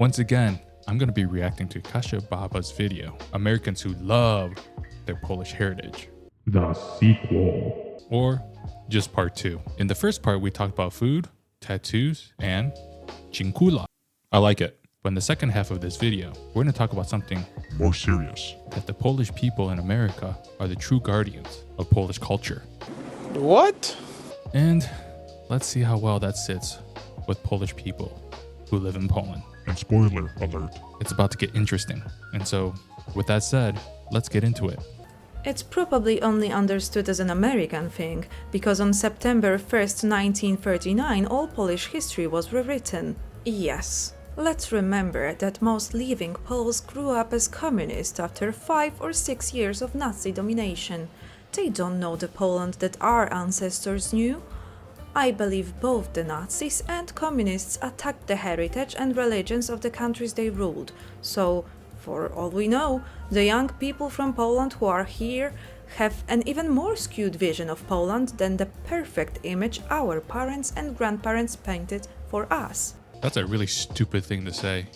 Once again, I'm going to be reacting to Kasia Babis' video, Americans Who Love Their Polish Heritage. The sequel. Or just part 2. In the first part, we talked about food, tattoos, and cinkula. I like it. But in the second half of this video, we're going to talk about something More serious. that the Polish people in America are the true guardians of Polish culture. What? And let's see how well that sits with Polish people who live in Poland. And spoiler alert. It's about to get interesting. And so, with that said, let's get into it. It's probably only understood as an American thing, because on September 1st, 1939, all Polish history was rewritten. Yes. Let's remember that most living Poles grew up as communists after 5 or 6 years of Nazi domination. They don't know the Poland that our ancestors knew. I believe both the Nazis and communists attacked the heritage and religions of the countries they ruled. So, for all we know, the young people from Poland who are here have an even more skewed vision of Poland than the perfect image our parents and grandparents painted for us. That's a really stupid thing to say.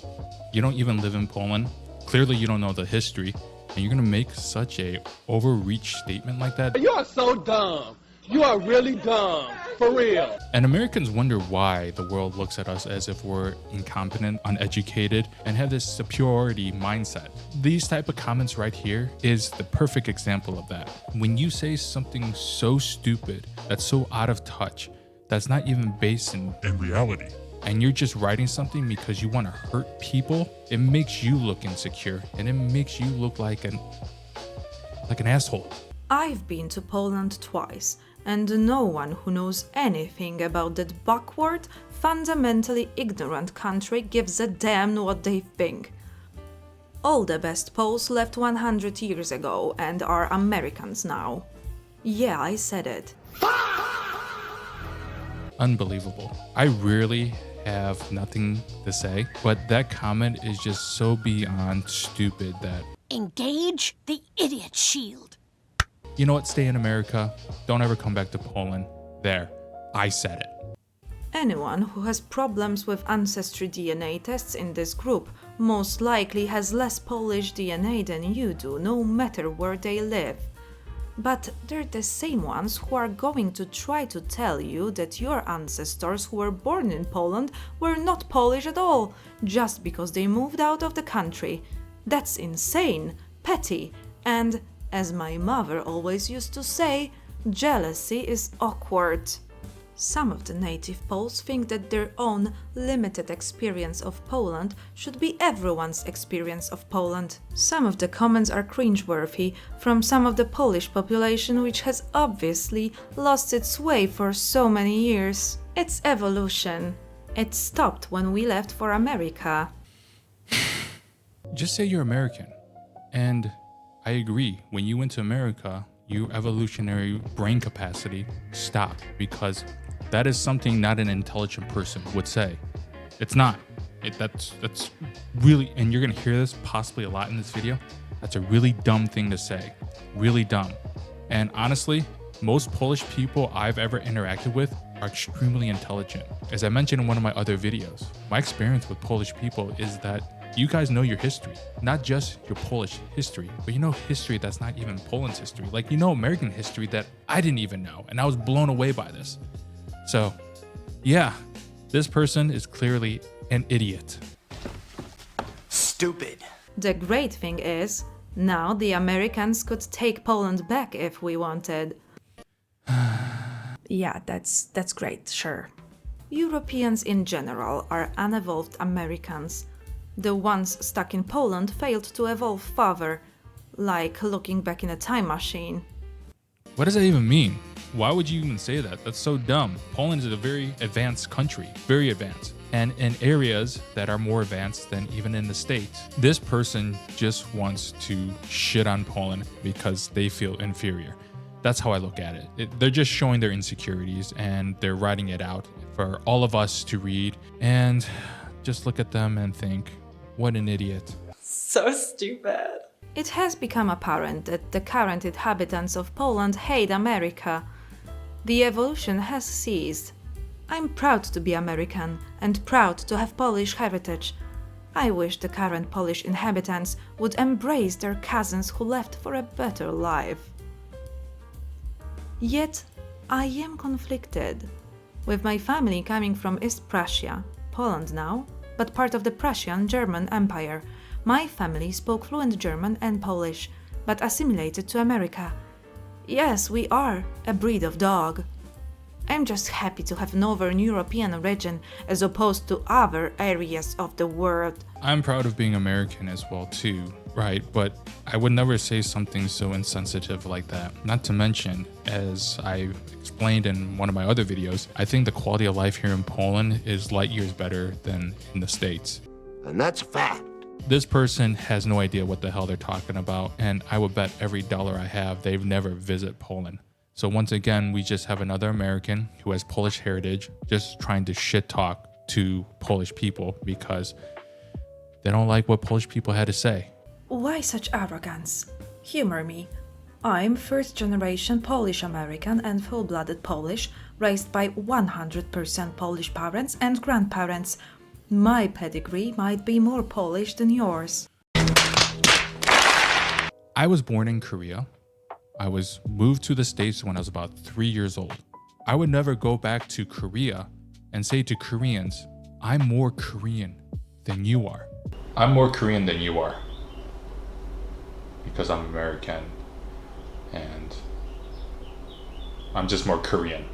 You don't even live in Poland. Clearly you don't know the history, and you're gonna make such a overreach statement like that. You are so dumb. You are really dumb. For real. And Americans wonder why the world looks at us as if we're incompetent, uneducated, and have this superiority mindset. These type of comments right here is the perfect example of that. When you say something so stupid, that's so out of touch, that's not even based in reality. and you're just writing something because you want to hurt people, it makes you look insecure and it makes you look like an asshole. I've been to Poland twice, and no one who knows anything about that backward, fundamentally ignorant country gives a damn what they think. All the best Poles left 100 years ago and are Americans now. Yeah, I said it. Unbelievable. I really have nothing to say, but that comment is just so beyond stupid that... Engage the idiot shield. You know what? Stay in America. Don't ever come back to Poland. There. I said it. Anyone who has problems with ancestry DNA tests in this group most likely has less Polish DNA than you do, no matter where they live. But they're the same ones who are going to try to tell you that your ancestors who were born in Poland were not Polish at all, just because they moved out of the country. That's insane, petty, and, as my mother always used to say, jealousy is awkward. Some of the native Poles think that their own limited experience of Poland should be everyone's experience of Poland. Some of the comments are cringeworthy from some of the Polish population, which has obviously lost its way for so many years. It's evolution. It stopped when we left for America. Just say you're American. And I agree, when you went to America, your evolutionary brain capacity stopped, because that is something not an intelligent person would say. It's not. That's really, and you're gonna hear this possibly a lot in this video, that's a really dumb thing to say. Really dumb. And honestly, most Polish people I've ever interacted with are extremely intelligent. As I mentioned in one of my other videos, my experience with Polish people is that you guys know your history, not just your Polish history, but you know history that's not even Poland's history. Like, you know American history that I didn't even know, and I was blown away by this. So, yeah, this person is clearly an idiot. Stupid. The great thing is, now the Americans could take Poland back if we wanted. Yeah, that's great, sure. Europeans in general are unevolved Americans. The ones stuck in Poland failed to evolve further, like looking back in a time machine. What does that even mean? Why would you even say that? That's so dumb. Poland is a very advanced country, very advanced, and in areas that are more advanced than even in the States. This person just wants to shit on Poland because they feel inferior. That's how I look at it. They're just showing their insecurities and they're writing it out for all of us to read and just look at them and think, what an idiot. So stupid. It has become apparent that the current inhabitants of Poland hate America. The evolution has ceased. I'm proud to be American and proud to have Polish heritage. I wish the current Polish inhabitants would embrace their cousins who left for a better life. Yet, I am conflicted. With my family coming from East Prussia, Poland now, but part of the Prussian-German Empire, my family spoke fluent German and Polish, but assimilated to America. Yes, we are a breed of dog. I'm just happy to have Northern European region as opposed to other areas of the world. I'm proud of being American as well too, right? But I would never say something so insensitive like that. Not to mention, as I explained in one of my other videos, I think the quality of life here in Poland is light years better than in the States. And that's a fact. This person has no idea what the hell they're talking about, and I would bet every dollar I have they've never visited Poland. So once again, we just have another American who has Polish heritage just trying to shit talk to Polish people because they don't like what Polish people had to say. Why such arrogance? Humor me. I'm first-generation Polish-American and full-blooded Polish, raised by 100% Polish parents and grandparents. My pedigree might be more Polish than yours. I was born in Korea. I was moved to the States when I was about 3 years old. I would never go back to Korea and say to Koreans, I'm more Korean than you are. I'm more Korean than you are. Because I'm American and I'm just more Korean.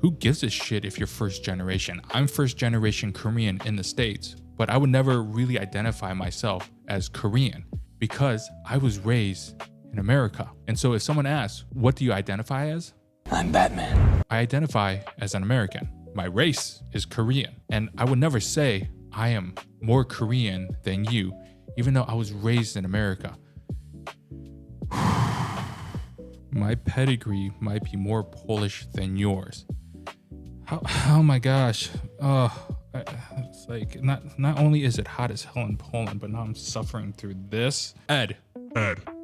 Who gives a shit if you're first generation? I'm first generation Korean in the States, but I would never really identify myself as Korean because I was raised in America. And so if someone asks, what do you identify as? I'm Batman. I identify as an American. My race is Korean. And I would never say I am more Korean than you, even though I was raised in America. My pedigree might be more Polish than yours. Oh my gosh. It's like not only is it hot as hell in Poland, but now I'm suffering through this. Ed,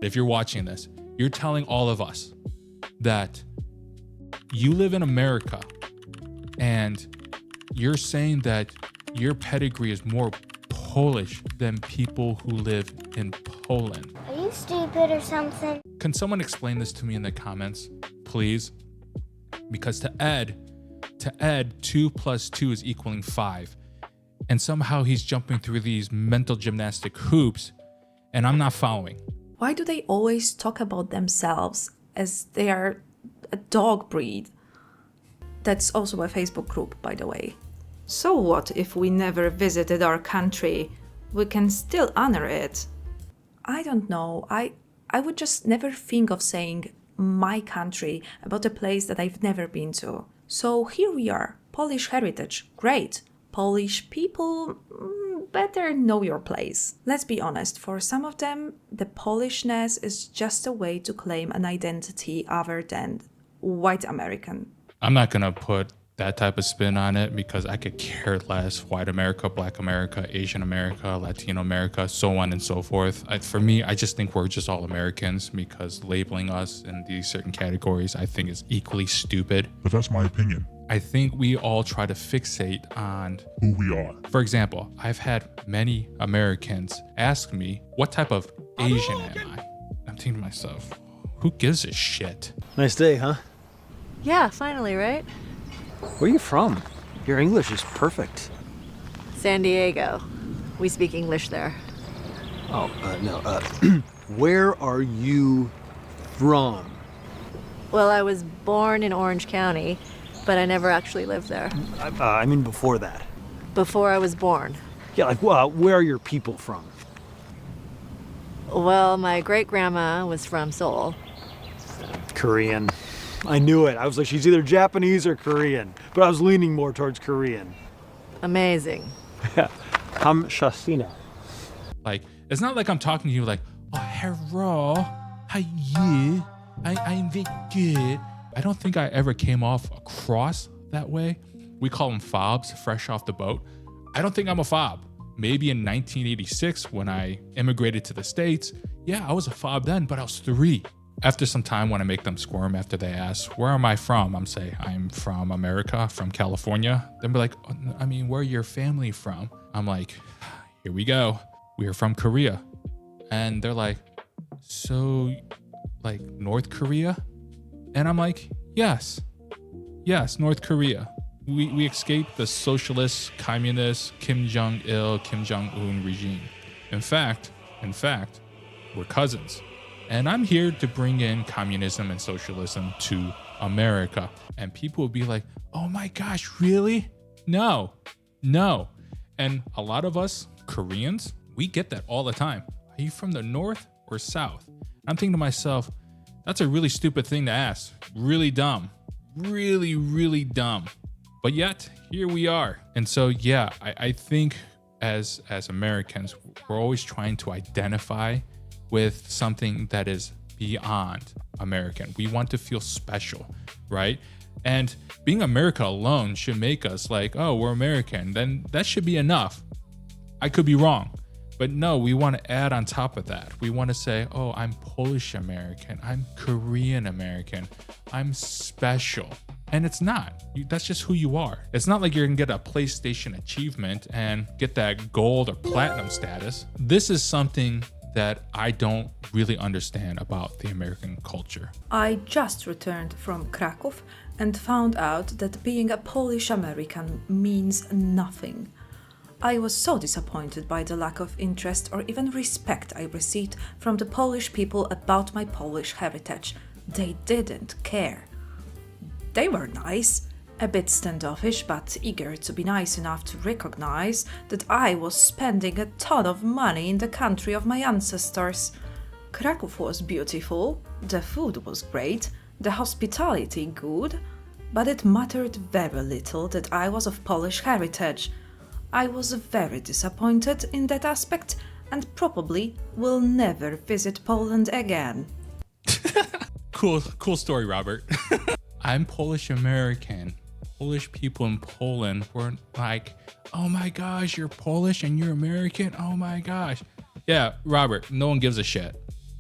if you're watching this, you're telling all of us that you live in America and you're saying that your pedigree is more Polish than people who live in Poland. Are you stupid or something? Can someone explain this to me in the comments, please? Because to Ed, 2 + 2 is equaling 5. And somehow he's jumping through these mental gymnastic hoops, and I'm not following. Why do they always talk about themselves as they are a dog breed? That's also a Facebook group, by the way. So what if we never visited our country? We can still honor it. I don't know. I would just never think of saying my country about a place that I've never been to. So here we are, Polish heritage, great. Polish people, better know your place. Let's be honest, for some of them, the Polishness is just a way to claim an identity other than white American. I'm not gonna put that type of spin on it because I could care less. White America, Black America, Asian America, Latino America, so on and so forth. For me, I just think we're just all Americans because labeling us in these certain categories I think is equally stupid. But that's my opinion. I think we all try to fixate on Who we are. For example, I've had many Americans ask me, what type of Asian am I? I'm thinking to myself, who gives a shit? Nice day, huh? Yeah, finally, right? Where are you from? Your English is perfect. San Diego. We speak English there. Oh, no. Where are you from? Well, I was born in Orange County, but I never actually lived there. I mean before that. Before I was born. Yeah, like, well, where are your people from? Well, my great-grandma was from Seoul. Korean. I knew it. I was like, she's either Japanese or Korean, but I was leaning more towards Korean. Amazing. Yeah. Hamshasina. Like, it's not like I'm talking to you like, oh, hello, how you? I'm very good. I don't think I ever came off across that way. We call them fobs, fresh off the boat. I don't think I'm a fob. Maybe in 1986 when I immigrated to the States, yeah, I was a fob then, but I was 3. After some time, when I make them squirm after they ask, where am I from? I'm say, I'm from America, from California. Then be like, oh, I mean, where your family from? I'm like, here we go. We're from Korea. And they're like, so like North Korea? And I'm like, yes, North Korea. We escaped the socialist, communist, Kim Jong-il, Kim Jong-un regime. In fact, we're cousins. And I'm here to bring in communism and socialism to America. And people will be like, oh my gosh, really? No. And a lot of us Koreans, we get that all the time. Are you from the north or south? I'm thinking to myself, that's a really stupid thing to ask. Really dumb. Really, really dumb. But yet, here we are. And so, yeah, I think as Americans, we're always trying to identify with something that is beyond American. We want to feel special, right? And being America alone should make us like, oh, we're American. Then that should be enough. I could be wrong. But no, we want to add on top of that. We want to say, oh, I'm Polish American. I'm Korean American. I'm special. And it's not. That's just who you are. It's not like you're going to get a PlayStation achievement and get that gold or platinum status. This is something that I don't really understand about the American culture. I just returned from Krakow and found out that being a Polish American means nothing. I was so disappointed by the lack of interest or even respect I received from the Polish people about my Polish heritage. They didn't care. They were nice, a bit standoffish, but eager to be nice enough to recognize that I was spending a ton of money in the country of my ancestors. Kraków was beautiful, the food was great, the hospitality good, but it mattered very little that I was of Polish heritage. I was very disappointed in that aspect and probably will never visit Poland again. Cool story, Robert. I'm Polish American. Polish people in Poland were like, oh my gosh, you're Polish and you're American? Oh my gosh. Yeah, Robert, no one gives a shit.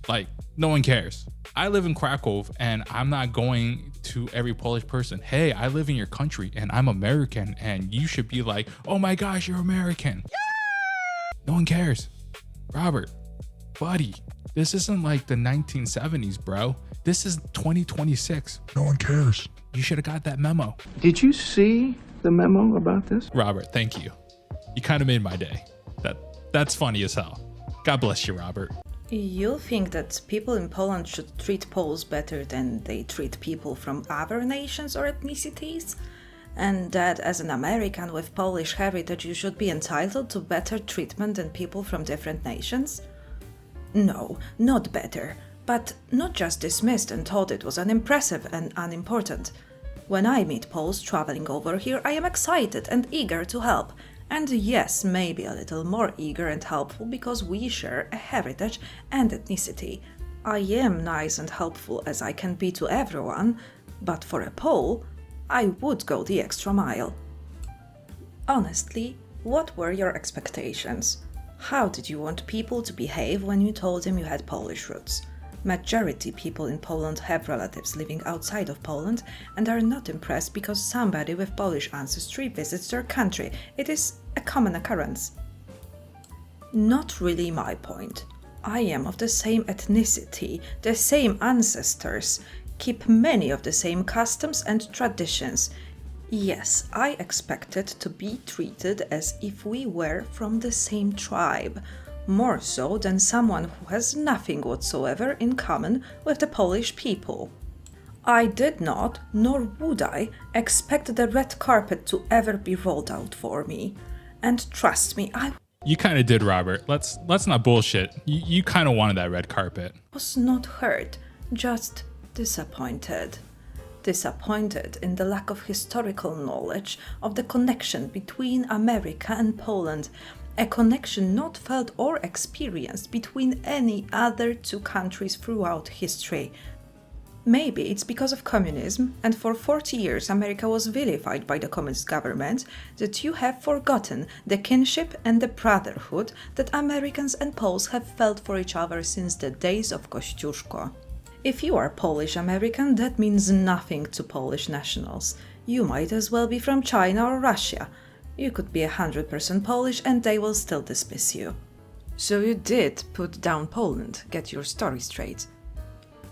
Like, no one cares. I live in Krakow and I'm not going to every Polish person, hey, I live in your country and I'm American and you should be like, oh my gosh, you're American. Yeah! No one cares. Robert, buddy, this isn't like the 1970s, bro. This is 2026. No one cares. You should have got that memo. Did you see the memo about this? Robert, thank you. You kind of made my day. That's funny as hell. God bless you, Robert. You think that people in Poland should treat Poles better than they treat people from other nations or ethnicities? And that as an American with Polish heritage you should be entitled to better treatment than people from different nations? No, not better, but not just dismissed and told it was unimpressive and unimportant. When I meet Poles traveling over here, I am excited and eager to help. And yes, maybe a little more eager and helpful because we share a heritage and ethnicity. I am nice and helpful as I can be to everyone, but for a Pole, I would go the extra mile. Honestly, what were your expectations? How did you want people to behave when you told them you had Polish roots? Majority people in Poland have relatives living outside of Poland and are not impressed because somebody with Polish ancestry visits their country. It is a common occurrence. Not really my point. I am of the same ethnicity, the same ancestors, keep many of the same customs and traditions. Yes, I expected to be treated as if we were from the same tribe. More so than someone who has nothing whatsoever in common with the Polish people. I did not, nor would I, expect the red carpet to ever be rolled out for me. And trust me, I You kind of did, Robert. Let's not bullshit. You kind of wanted that red carpet. was not hurt, just disappointed. Disappointed in the lack of historical knowledge of the connection between America and Poland, a connection not felt or experienced between any other two countries throughout history. Maybe it's because of communism, and for 40 years America was vilified by the communist government, that you have forgotten the kinship and the brotherhood that Americans and Poles have felt for each other since the days of Kościuszko. If you are Polish American, that means nothing to Polish nationals. You might as well be from China or Russia. You could be 100% Polish and they will still dismiss you. So you did put down Poland, get your story straight.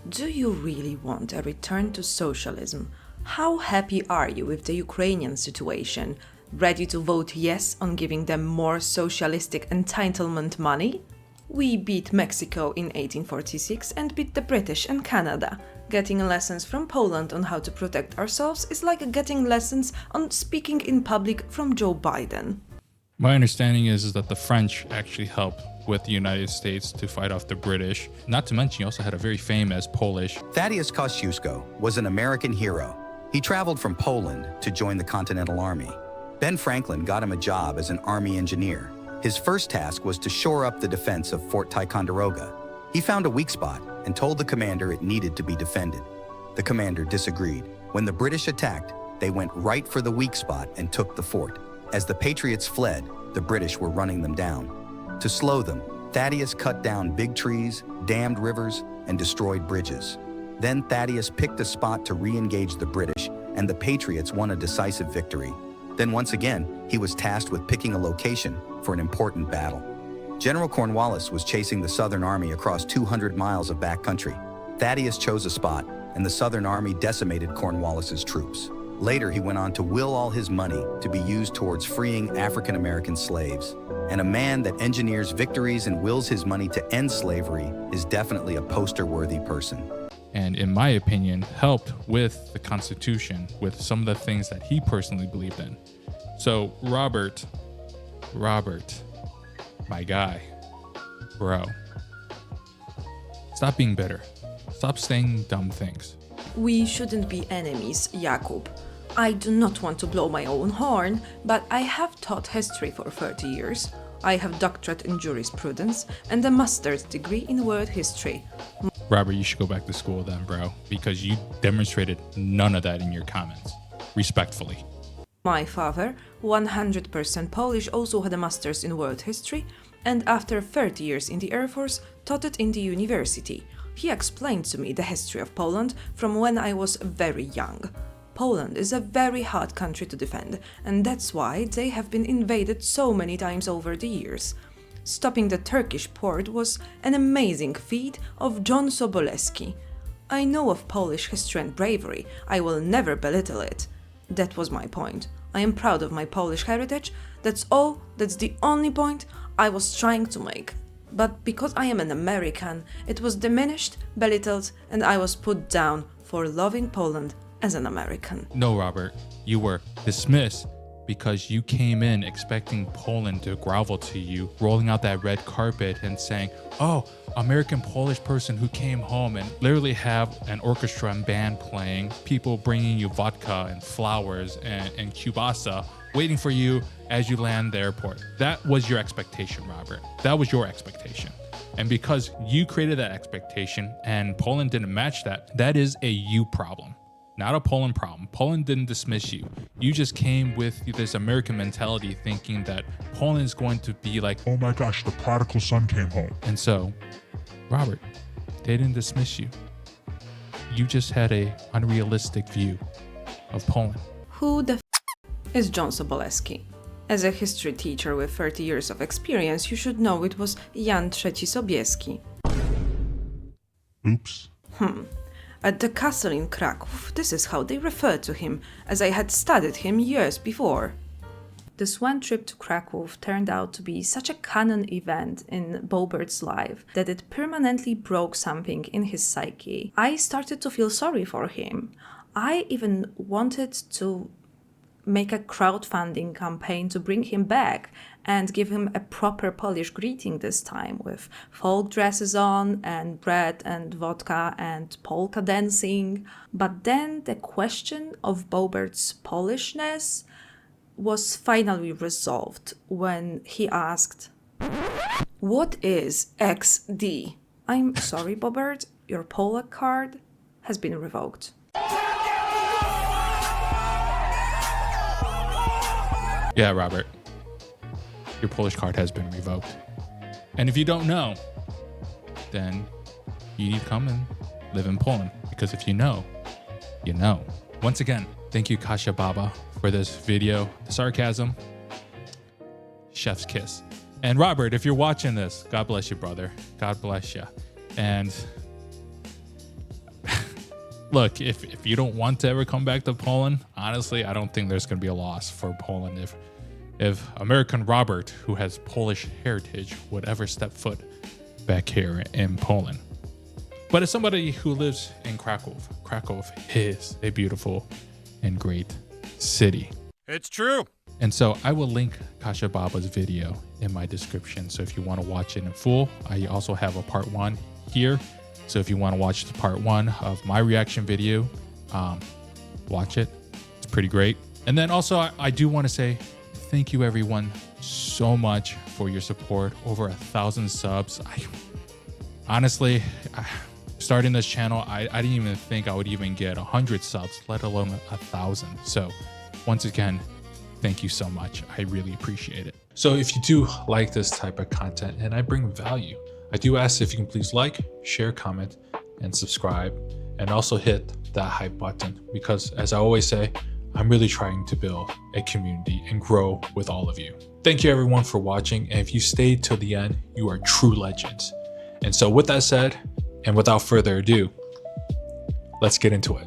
Do you really want a return to socialism? How happy are you with the Ukrainian situation? Ready to vote yes on giving them more socialistic entitlement money? We beat Mexico in 1846 and beat the British and Canada. Getting lessons from Poland on how to protect ourselves is like getting lessons on speaking in public from Joe Biden. My understanding is that the French actually helped with the United States to fight off the British. Not to mention, you also had a very famous Polish. Thaddeus Kościuszko was an American hero. He traveled from Poland to join the Continental Army. Ben Franklin got him a job as an army engineer. His first task was to shore up the defense of Fort Ticonderoga. He found a weak spot and told the commander it needed to be defended. The commander disagreed. When the British attacked, they went right for the weak spot and took the fort. As the Patriots fled, the British were running them down. To slow them, Thaddeus cut down big trees, dammed rivers, and destroyed bridges. Then Thaddeus picked a spot to re-engage the British, and the Patriots won a decisive victory. Then once again, he was tasked with picking a location for an important battle. General Cornwallis was chasing the Southern Army across 200 miles of backcountry. Thaddeus chose a spot, and the Southern Army decimated Cornwallis's troops. Later, he went on to will all his money to be used towards freeing African-American slaves. And a man that engineers victories and wills his money to end slavery is definitely a poster-worthy person. And in my opinion, helped with the Constitution, with some of the things that he personally believed in. So Robert, my guy, bro, stop being bitter. Stop saying dumb things. We shouldn't be enemies, Jakub. I do not want to blow my own horn, but I have taught history for 30 years. I have doctorate in jurisprudence and a master's degree in world history. Robert, you should go back to school then, bro, because you demonstrated none of that in your comments. Respectfully. My father, 100% Polish, also had a master's in world history, and after 30 years in the Air Force, taught it in the university. He explained to me the history of Poland from when I was very young. Poland is a very hard country to defend, and that's why they have been invaded so many times over the years. Stopping the Turkish port was an amazing feat of John Sobolewski. I know of Polish history and bravery. I will never belittle it. That was my point. I am proud of my Polish heritage. That's all. That's the only point I was trying to make. But because I am an American, it was diminished, belittled, and I was put down for loving Poland as an American. No, Robert, you were dismissed because you came in expecting Poland to grovel to you, rolling out that red carpet and saying, oh, American Polish person who came home, and literally have an orchestra and band playing, people bringing you vodka and flowers and kielbasa, waiting for you as you land the airport. That was your expectation, Robert. That was your expectation. And because you created that expectation and Poland didn't match that, that is a you problem. Not a Poland problem. Poland didn't dismiss you. You just came with this American mentality thinking that Poland is going to be like, Oh my gosh, the prodigal son came home. and so, Robert, they didn't dismiss you. You just had a unrealistic view of Poland. Who the is John Sobolewski? As a history teacher with 30 years of experience, you should know it was Jan III Sobieski. Oops. At the castle in Kraków, this is how they referred to him, as I had studied him years before. This one trip to Krakow turned out to be such a canon event in Bobert's life that it permanently broke something in his psyche. I started to feel sorry for him. I even wanted to make a crowdfunding campaign to bring him back and give him a proper Polish greeting this time, with folk dresses on and bread and vodka and polka dancing. But then the question of Bobert's Polishness was finally resolved when he asked, "What is XD?" "I'm sorry, Bobert, your Polak card has been revoked." Yeah, Robert, your Polish card has been revoked. And if you don't know, then you need to come and live in Poland. Because if you know, you know. Once again, thank you, Kasia Baba, for this video. The sarcasm, chef's kiss. And Robert, if you're watching this, God bless you, brother. God bless you. And look, if you don't want to ever come back to Poland, honestly, I don't think there's going to be a loss for Poland if American Robert, who has Polish heritage, would ever step foot back here in Poland. But as somebody who lives in Krakow, Krakow is a beautiful and great city. It's true. And so I will link Kasia Babis' video in my description. So if you want to watch it in full, I also have a part 1 here. So if you want to watch the part 1 of my reaction video, watch it. It's pretty great. And then also I do want to say thank you everyone so much for your support. Over 1,000 subs. Honestly, starting this channel, I didn't even think I would even get 100 subs, let alone 1,000. So once again, thank you so much. I really appreciate it. So if you do like this type of content and I bring value, I do ask if you can please like, share, comment, and subscribe, and also hit that hype button, because as I always say, I'm really trying to build a community and grow with all of you. Thank you everyone for watching, and if you stayed till the end, you are true legends. And so with that said, and without further ado, let's get into it.